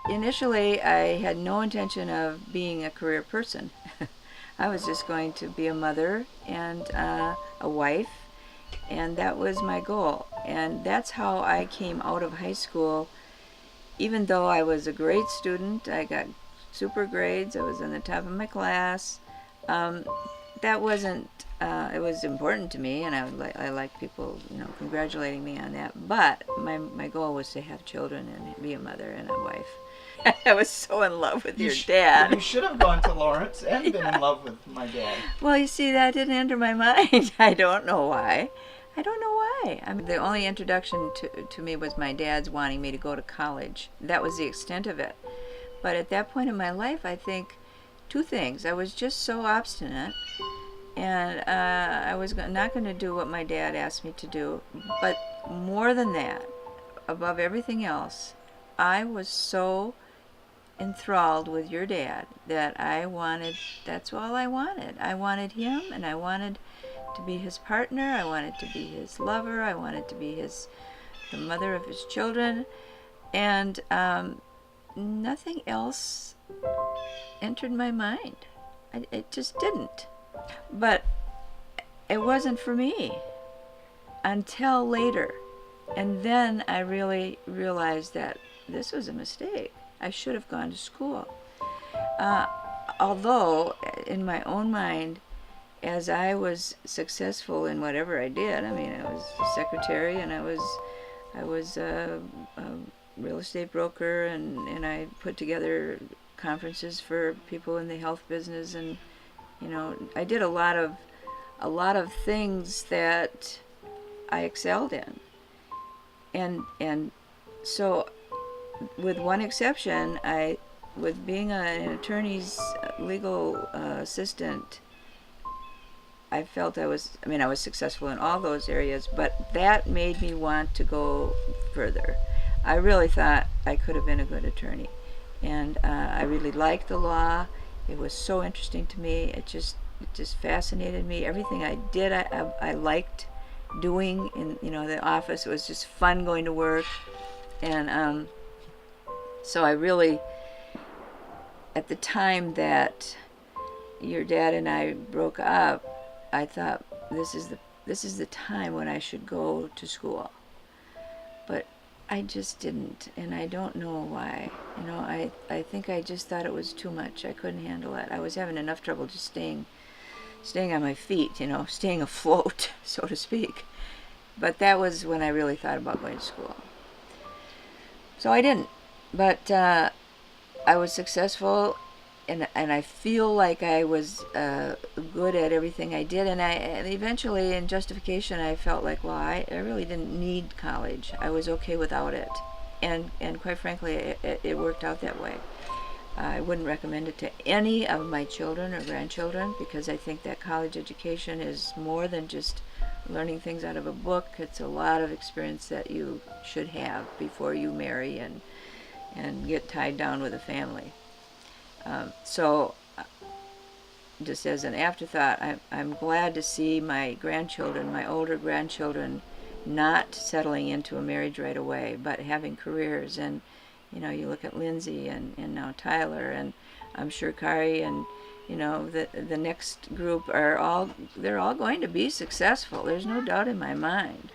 initially I had no intention of being a career person. I was just going to be a mother and a wife, and that was my goal. And that's how I came out of high school. Even though I was a great student, I got super grades, I was in the top of my class. Um, that wasn't, it was important to me, and I like people, congratulating me on that. But my goal was to have children and be a mother and a wife. I was so in love with your dad. You should have gone to Lawrence and been in love with my dad. Well, you see, that didn't enter my mind. I don't know why. I don't know why. I mean, the only introduction to me was my dad's wanting me to go to college. That was the extent of it. But at that point in my life, I think two things. I was just so obstinate, and I was not going to do what my dad asked me to do. But more than that, above everything else, I was so enthralled with your dad that that's all I wanted. I wanted him, and I wanted to be his partner, I wanted to be his lover, I wanted to be the mother of his children, and nothing else entered my mind. It just didn't. But it wasn't for me until later. And then I really realized that this was a mistake. I should have gone to school. Although, in my own mind, as I was successful in whatever I did, I mean, I was a secretary, and I was a real estate broker, and I put together conferences for people in the health business, and I did a lot of things that I excelled in, and so, with one exception, with being an attorney's legal assistant, I felt I was successful in all those areas, but that made me want to go further. I really thought I could have been a good attorney, and I really liked the law. It was so interesting to me. It just fascinated me. Everything I did, I liked doing in the office. It was just fun going to work, and so I really, at the time that your dad and I broke up, I thought this is the time when I should go to school. But I just didn't, and I don't know why. I think I just thought it was too much. I couldn't handle it. I was having enough trouble just staying on my feet, staying afloat, so to speak. But that was when I really thought about going to school. So I didn't. But I was successful, and I feel like I was good at everything I did, and eventually, in justification, I felt like, well, I really didn't need college. I was okay without it, and quite frankly, it worked out that way. I wouldn't recommend it to any of my children or grandchildren, because I think that college education is more than just learning things out of a book. It's a lot of experience that you should have before you marry and get tied down with a family. So, just as an afterthought, I'm glad to see my grandchildren, my older grandchildren, not settling into a marriage right away, but having careers. And you look at Lindsay and now Tyler, and I'm sure Kari, and the next group they're all going to be successful. There's no doubt in my mind.